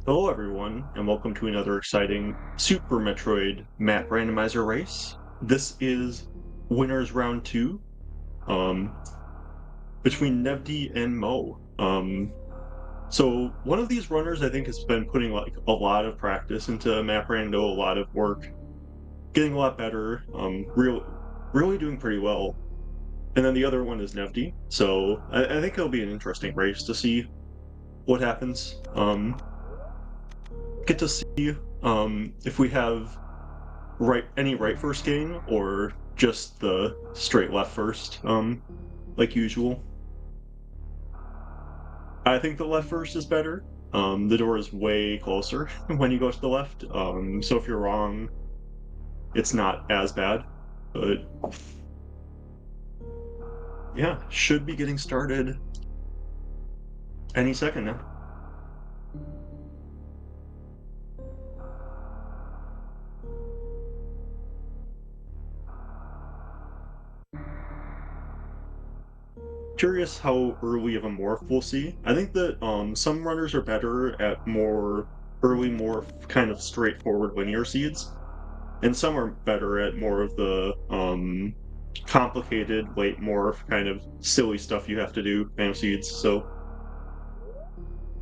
Hello everyone, and welcome to another exciting Super Metroid map randomizer race. This is winners round 2, um, between Nevdi and Mo. So one of these runners I think has been putting like a lot of practice into map rando, a lot of work, getting a lot better, really doing pretty well. And then the other one is Nevdi, so I think it'll be an interesting race to see what happens. Get to see if we have any right first gain or just the straight left first, like usual. I think the left first is better. The door is way closer when you go to the left. So if you're wrong, it's not as bad. But yeah, should be getting started any second now. Curious how early of a morph we'll see. I think that some runners are better at more early morph, kind of straightforward linear seeds, and some are better at more of the complicated late morph kind of silly stuff you have to do kind of seeds. So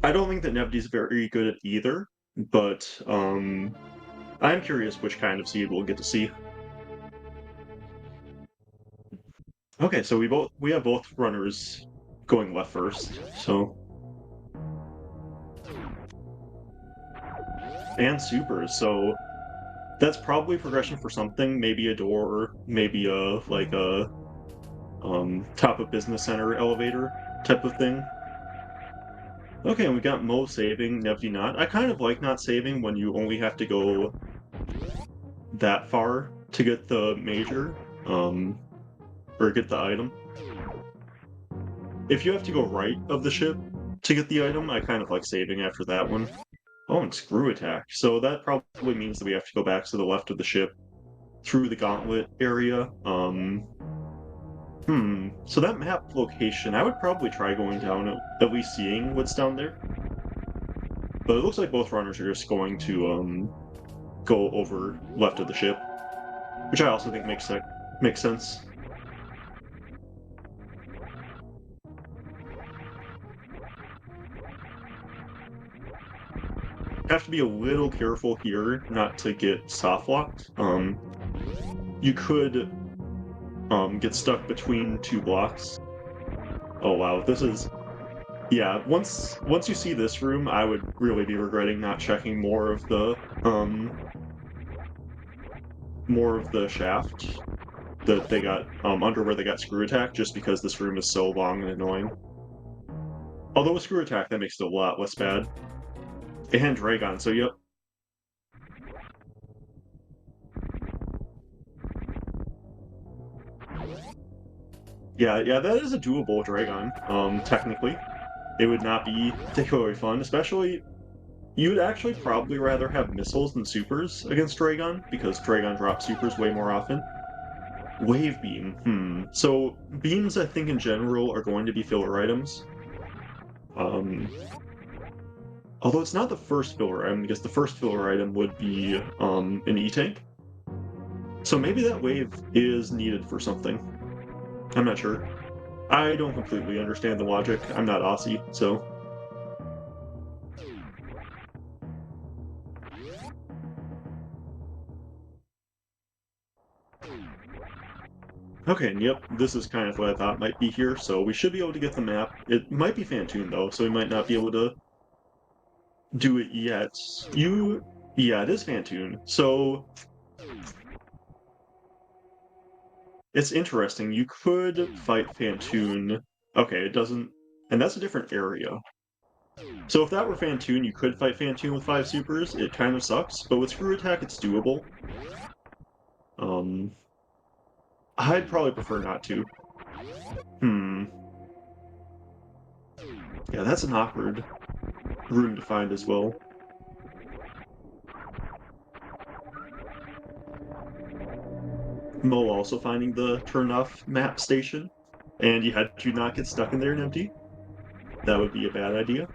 I don't think that Nevdi's very good at either, but I'm curious which kind of seed we'll get to see. Okay, so we have both runners going left first, so and supers, so that's probably progression for something, maybe a door, maybe a like a top of business center elevator type of thing. Okay, we got Mo saving, Nevdi not. I kind of like not saving when you only have to go that far to get the major, or get the item. If you have to go right of the ship to get the item, I kind of like saving after that one. Oh, and screw attack. So that probably means that we have to go back to the left of the ship through the gauntlet area. So that map location, I would probably try going down at least seeing what's down there. But it looks like both runners are just going to go over left of the ship, which I also think makes sense. Have to be a little careful here not to get soft locked. You could get stuck between two blocks. Oh wow, this is yeah. Once you see this room, I would really be regretting not checking more of the shaft that they got under where they got screw attack, just because this room is so long and annoying. Although with screw attack, that makes it a lot less bad. And Dragon, so yep. Yeah, that is a doable Dragon, technically. It would not be particularly fun, especially you'd actually probably rather have missiles than supers against Dragon, because Dragon drops supers way more often. Wave Beam, So beams, I think, in general, are going to be filler items. Although it's not the first filler item, because the first filler item would be an E-Tank. So maybe that wave is needed for something. I'm not sure. I don't completely understand the logic. I'm not Aussie, so... Okay, and yep, this is kind of what I thought might be here, so we should be able to get the map. It might be Fantoon, though, so we might not be able to do it yet. Yeah, it is Fantoon, so... It's interesting, you could fight Fantoon... Okay, it doesn't... And that's a different area. So if that were Fantoon, you could fight Fantoon with 5 supers. It kind of sucks, but with Screw Attack, it's doable. I'd probably prefer not to. Yeah, that's an awkward room to find as well. Mo also finding the turn-off map station, and you had to not get stuck in there and empty. That would be a bad idea.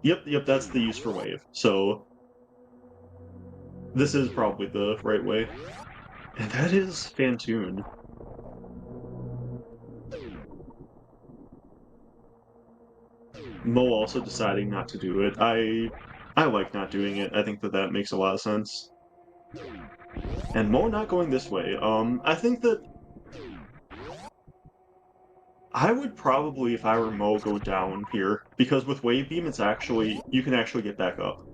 Yep, that's the use for wave. So this is probably the right way. And that is Fantoon. Mo also deciding not to do it. I like not doing it. I think that makes a lot of sense. And Mo not going this way. I think that I would probably, if I were Mo, go down here, because with Wave Beam, you can actually get back up.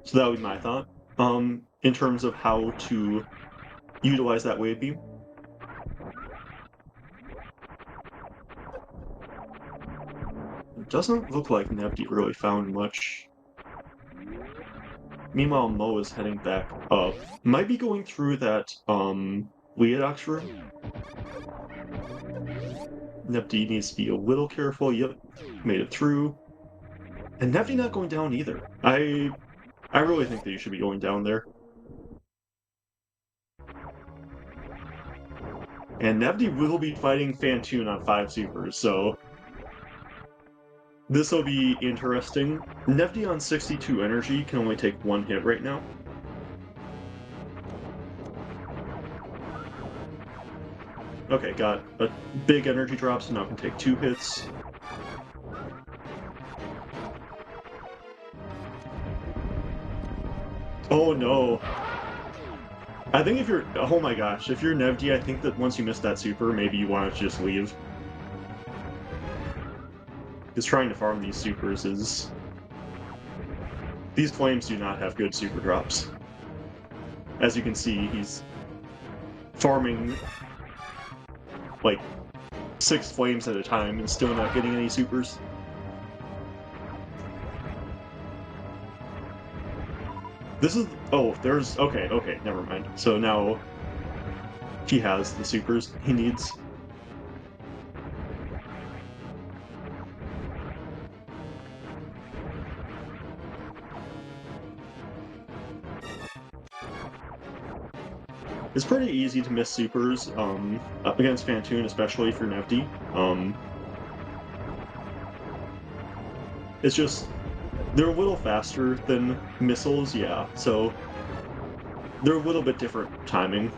So that would be my thought, in terms of how to utilize that Wave Beam. It doesn't look like Nevdi really found much. Meanwhile, Mo is heading back up. Might be going through that, Leodox room. Nevdi needs to be a little careful. Yep, made it through. And Nevdi not going down either. I really think that you should be going down there. And Nevdi will be fighting Fantoon on 5 supers, so this will be interesting. Nevdi on 62 energy can only take 1 hit right now. Okay, got a big energy drop, so now can take 2 hits. Oh no. I think if you're... Oh my gosh, if you're Nevdi, I think that once you miss that super, maybe you want to just leave. Because trying to farm these supers is... These flames do not have good super drops. As you can see, he's farming like 6 flames at a time and still not getting any supers. This is... Oh, there's... Okay, never mind. So now he has the supers he needs. It's pretty easy to miss supers up against Fantoon, especially if you're Nevdi. It's just... They're a little faster than missiles, yeah, so they're a little bit different timing.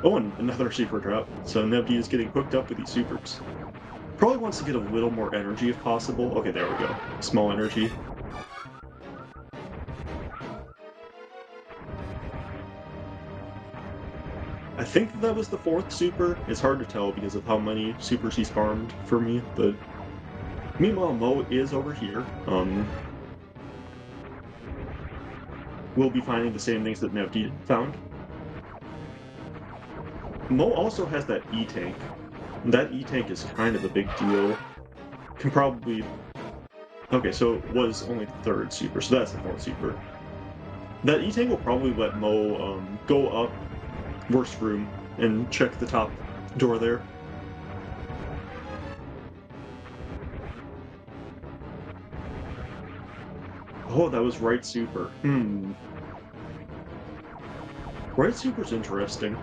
Oh, and another super drop. So Nevdi is getting hooked up with these supers. Probably wants to get a little more energy if possible. Okay, there we go. Small energy. I think that was the 4th super. It's hard to tell because of how many supers he's farmed for me, but... Meanwhile, Mo is over here. We'll be finding the same things that Nevdi found. Mo also has that E-Tank. That E-Tank is kind of a big deal. Can probably... Okay, so it was only the 3rd super, so that's the 4th super. That E-Tank will probably let Mo go up worst room and check the top door there. Oh, that was right super. Right super's interesting.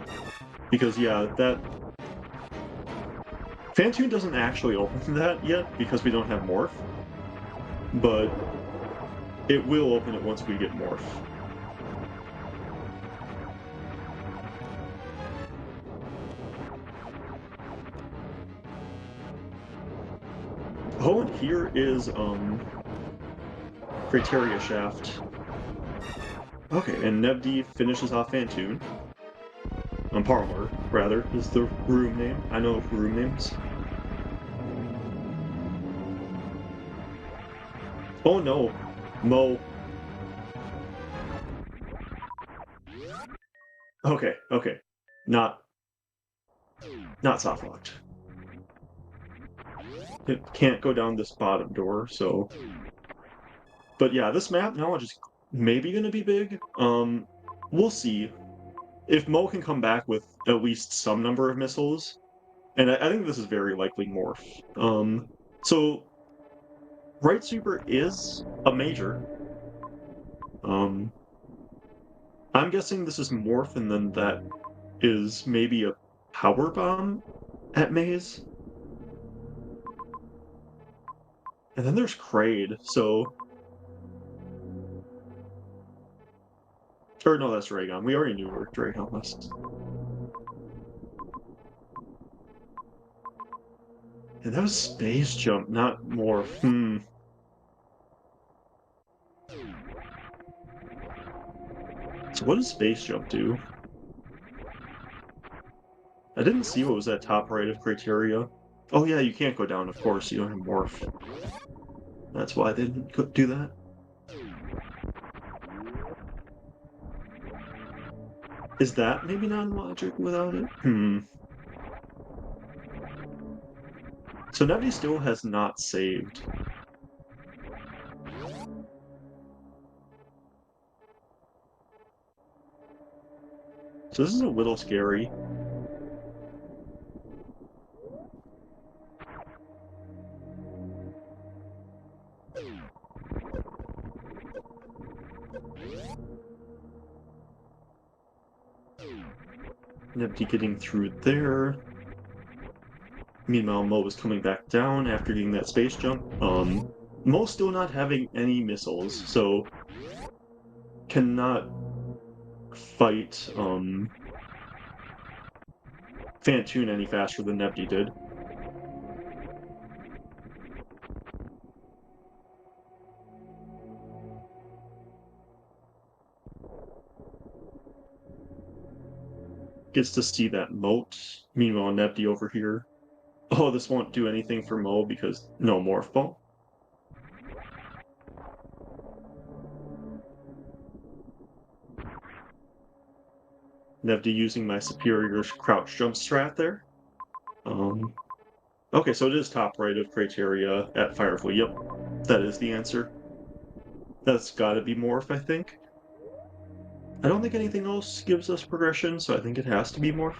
Because, yeah, that... Fantoon doesn't actually open that yet, because we don't have Morph. But it will open it once we get Morph. Oh, and here is, Criteria Shaft. Okay, and Nevdi finishes off Fantoon. Parlor, rather, is the room name. I know room names. Oh no! Mo. Okay. Not soft-locked. It can't go down this bottom door, so... But yeah, this map knowledge is maybe gonna be big. We'll see. If Mo can come back with at least some number of missiles, and I think this is very likely Morph. So right super is a major. I'm guessing this is Morph, and then that is maybe a power bomb at Maze. And then there's Kraid, so Or no, that's Raygon. We already knew where Raygon was. Yeah, that was space jump, not morph. So what does space jump do? I didn't see what was that top right of criteria. Oh yeah, you can't go down, of course. You don't have morph. That's why they didn't do that. Is that maybe non-logic without it? So Nevdi still has not saved. So this is a little scary. Nevdi getting through there. Meanwhile, Mo was coming back down after getting that space jump. Mo still not having any missiles, so cannot fight Fantoon any faster than Nevdi did. Gets to see that moat. Meanwhile, Nevdi over here. Oh, this won't do anything for Mo because no morph ball. Nevdi using my superior crouch jump strat there. Okay, so it is top right of criteria at Firefly. Yep, that is the answer. That's gotta be morph, I think. I don't think anything else gives us progression, so I think it has to be morph.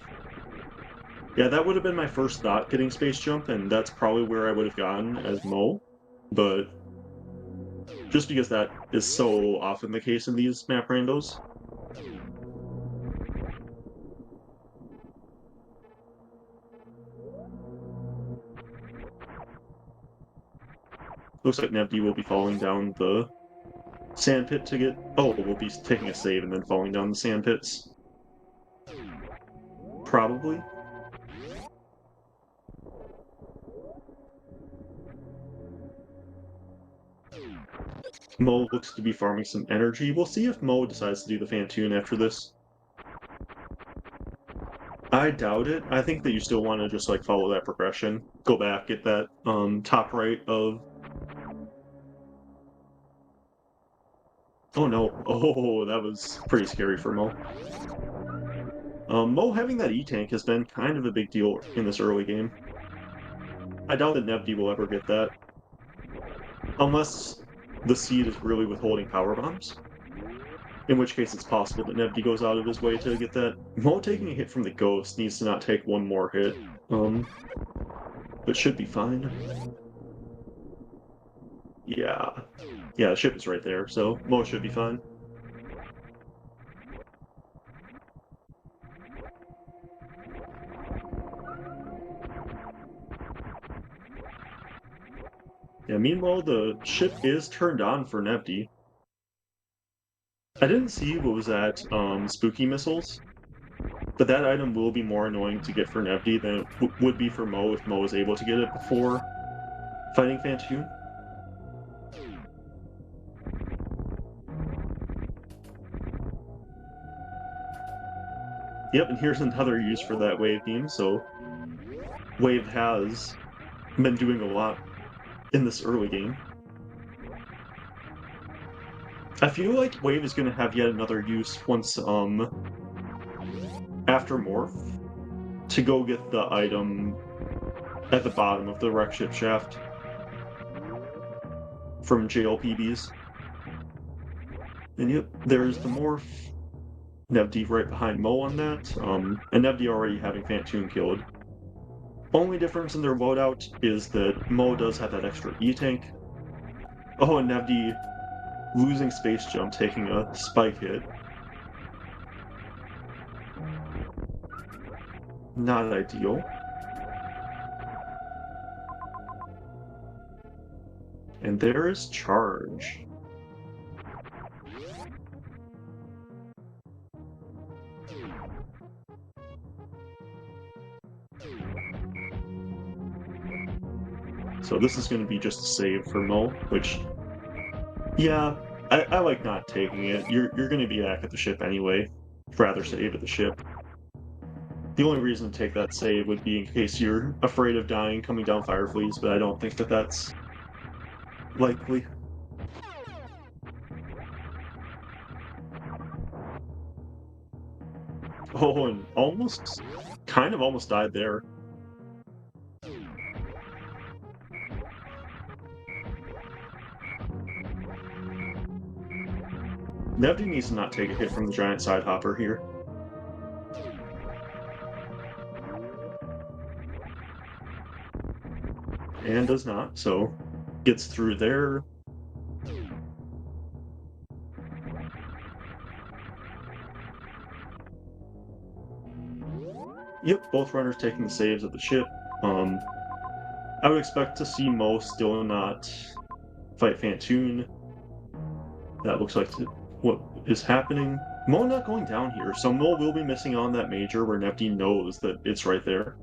Yeah, that would have been my first thought getting space jump, and that's probably where I would have gone as Mo. But just because that is so often the case in these map randos. Looks like Nevdi will be falling down the sand pit to get... Oh, we'll be taking a save and then falling down the sand pits. Probably. Mo looks to be farming some energy. We'll see if Mo decides to do the Fantoon after this. I doubt it. I think that you still want to just like follow that progression. Go back, get that top right of... Oh no. Oh, that was pretty scary for Mo. Mo having that E-Tank has been kind of a big deal in this early game. I doubt that Nevdi will ever get that. Unless the seed is really withholding power bombs. In which case it's possible that Nevdi goes out of his way to get that. Mo taking a hit from the ghost needs to not take one more hit. But should be fine. Yeah. Yeah, the ship is right there, so Mo should be fine. Yeah, meanwhile, the ship is turned on for Nevdi. I didn't see what was at Spooky Missiles, but that item will be more annoying to get for Nevdi than it would be for Mo if Mo was able to get it before fighting Fantoon. Yep, and here's another use for that wave beam, so Wave has been doing a lot in this early game. I feel like Wave is going to have yet another use once, after Morph, to go get the item at the bottom of the wreck ship shaft from JLPBs. And yep, there's the Morph. Nevdi right behind Mo on that, and Nevdi already having Fantoon killed. Only difference in their loadout is that Mo does have that extra E-Tank. Oh, and Nevdi losing space jump, taking a spike hit. Not ideal. And there is charge. So this is going to be just a save for Mo, which, yeah, I like not taking it. You're going to be back at the ship anyway. Rather save at the ship. The only reason to take that save would be in case you're afraid of dying coming down Fireflies, but I don't think that that's likely. Oh, and kind of almost died there. Nevdi needs to not take a hit from the giant side hopper here. And does not, so gets through there. Yep, both runners taking the saves at the ship. I would expect to see Mo still not fight Fantoon. That looks like what is happening. Mo not going down here, so Mo will be missing on that major where Nevdi knows that it's right there.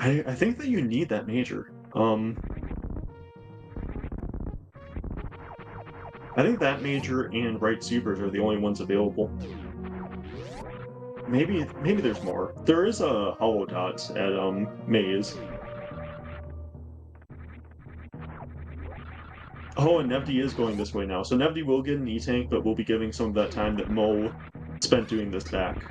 I think that you need that major. I think that major and right supers are the only ones available. Maybe there's more. There is a hollow dot at Maze. Oh, and Nevdi is going this way now. So Nevdi will get an E-Tank, but we'll be giving some of that time that Mo spent doing this back.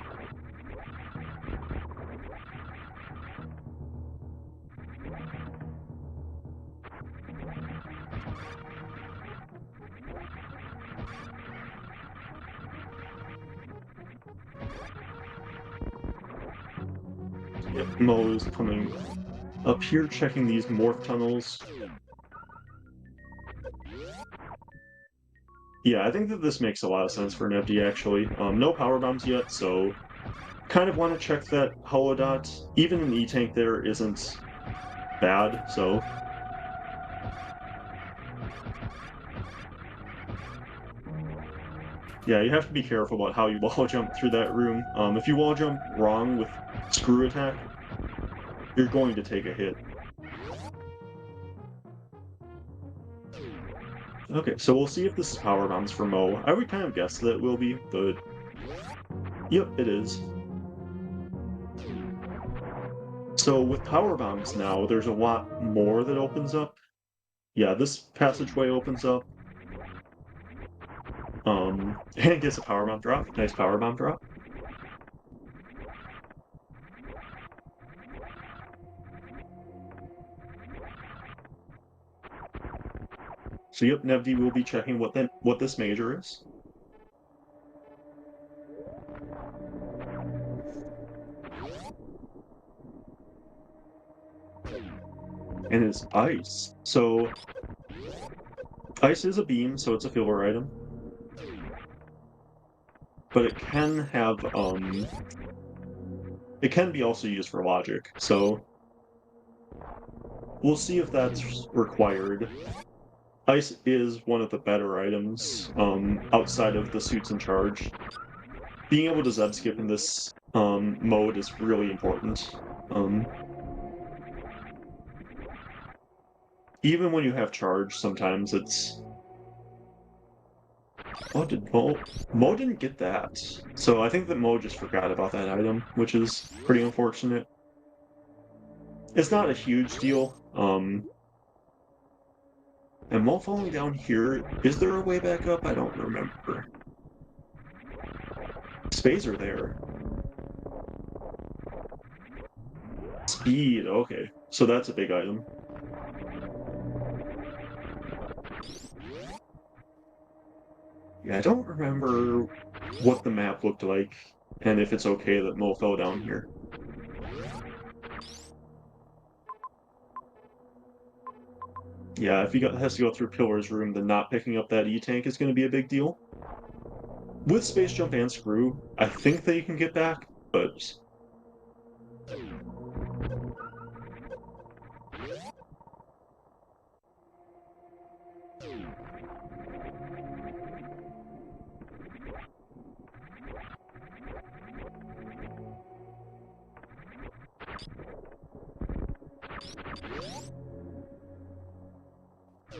Yep, Mo is coming up here, checking these morph tunnels. Yeah, I think that this makes a lot of sense for Nevdi, actually. No power bombs yet, so kind of want to check that hollow dot. Even an E-Tank there isn't bad, so... Yeah, you have to be careful about how you wall jump through that room. If you wall jump wrong with screw attack, you're going to take a hit. Okay, so we'll see if this is power bombs for Mo. I would kind of guess that it will be, but... Yep, it is. So with power bombs now, there's a lot more that opens up. Yeah, this passageway opens up. And it gets a power bomb drop. Nice power bomb drop. So yep, Nevdi will be checking what this major is. And it's ice. So ice is a beam, so it's a filler item. But it can have it can be also used for logic, so we'll see if that's required. Ice is one of the better items outside of the suits in charge. Being able to Zeb skip in this mode is really important. Even when you have charge, sometimes it's... Oh, did Mo... Mo didn't get that. So I think that Mo just forgot about that item, which is pretty unfortunate. It's not a huge deal. And Mo falling down here, is there a way back up? I don't remember. Spazer there. Speed, okay. So that's a big item. Yeah, I don't remember what the map looked like, and if it's okay that Mo fell down here. Yeah, if he has to go through Pillar's room, then not picking up that E-Tank is going to be a big deal. With Space Jump and Screw, I think that you can get back, but...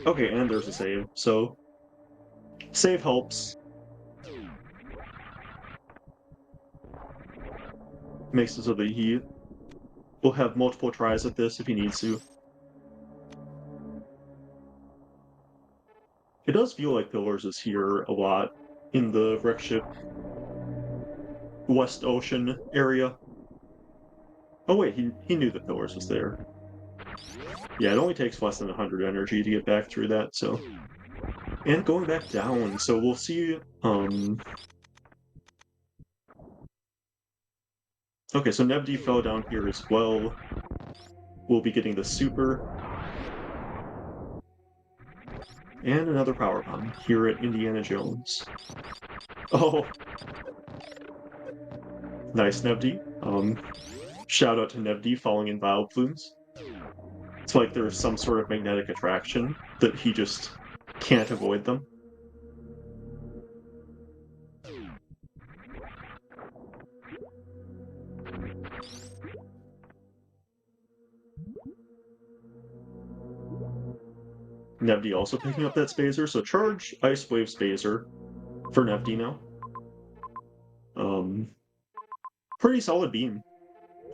Okay, and there's a save, so save helps. Makes it so that he will have multiple tries at this if he needs to. It does feel like Pillars is here a lot in the wreck ship West Ocean area. Oh wait, he knew that Pillars was there. Yeah, it only takes less than 100 energy to get back through that, so... And going back down, so we'll see, Okay, so Nevdi fell down here as well. We'll be getting the super. And another power bomb here at Indiana Jones. Oh! Nice, Nevdi. Shout out to Nevdi falling in bile plumes. It's like there's some sort of magnetic attraction that he just can't avoid them. Nevdi also picking up that Spazer, so charge Ice Wave Spazer for Nevdi now. Pretty solid beam.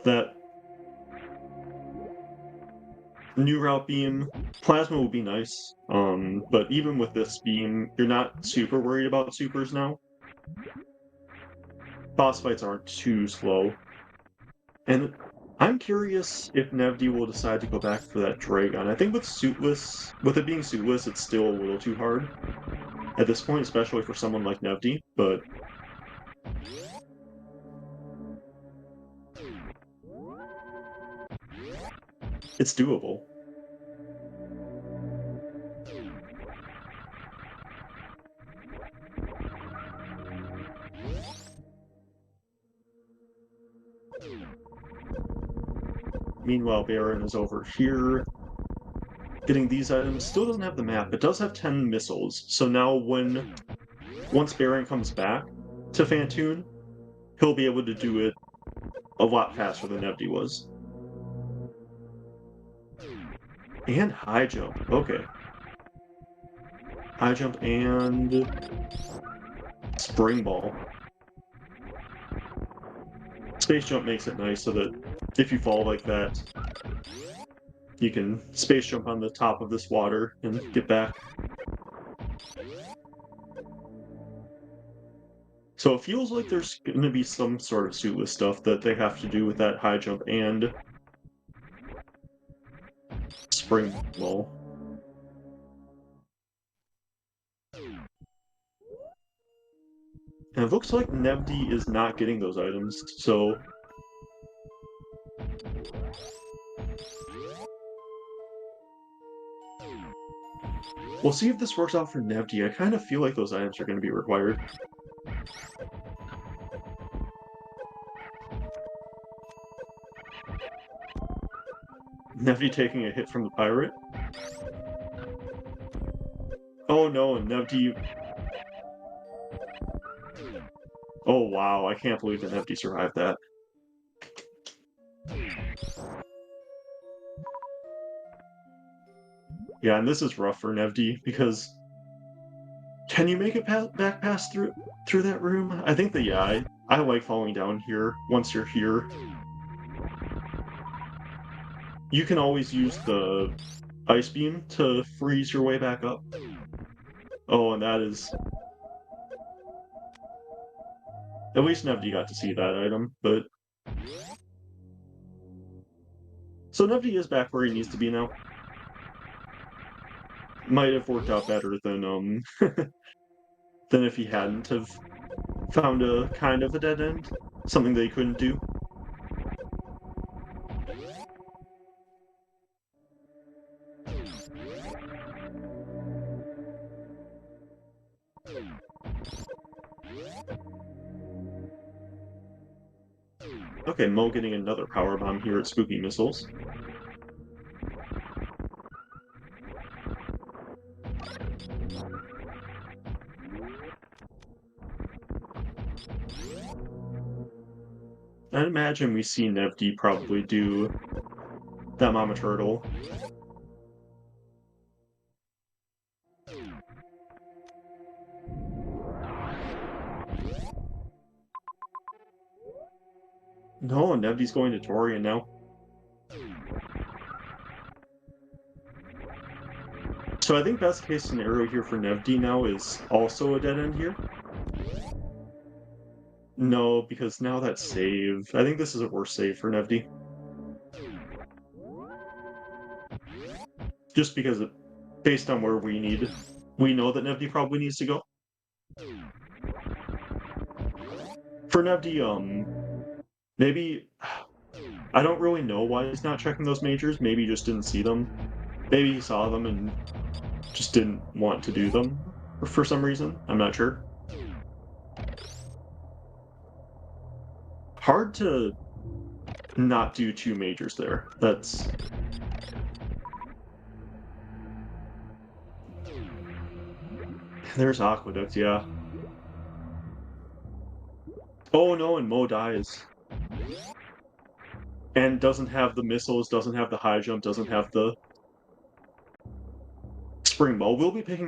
That new route beam, plasma will be nice, but even with this beam, you're not super worried about supers now. Boss fights aren't too slow. And I'm curious if Nevdi will decide to go back for that Dragon. I think with it being suitless, it's still a little too hard at this point, especially for someone like Nevdi, but it's doable. Meanwhile, Baron is over here, getting these items. Still doesn't have the map, but does have 10 missiles. So now once Baron comes back to Phantoon, he'll be able to do it a lot faster than Nevdi was. And high jump, okay. High jump and spring ball. Space jump makes it nice so that if you fall like that, you can space jump on the top of this water and get back. So it feels like there's going to be some sort of suitless stuff that they have to do with that high jump and spring ball. And it looks like Nevdi is not getting those items, so... We'll see if this works out for Nevdi. I kind of feel like those items are going to be required. Nevdi taking a hit from the pirate. Oh no, and Nevdi... Oh wow, I can't believe that Nevdi survived that. Yeah, and this is rough for Nevdi, because... Can you make it back past through that room? I think that, yeah, I like falling down here once you're here. You can always use the ice beam to freeze your way back up. Oh, and that is... At least Nevdi got to see that item, but... So Nevdi is back where he needs to be now. Might have worked out better than, than if he hadn't have found a kind of a dead end. Something they couldn't do. Okay, Mo getting another power bomb here at Spooky Missiles. I'd imagine we see Nevdi probably do that Mama Turtle. No, Nevdi's going to Torian now. So I think best case scenario here for Nevdi now is also a dead end here. No, because now that save, I think this is a worse save for Nevdi. Just because based on where we know that Nevdi probably needs to go. For Nevdi, maybe, I don't really know why he's not checking those majors. Maybe he just didn't see them. Maybe he saw them and just didn't want to do them for some reason. I'm not sure. Hard to not do 2 majors there. That's... There's Aqueduct, yeah. Oh no, and Mo dies. And doesn't have the missiles, doesn't have the high jump, doesn't have the spring Mo. We'll be picking those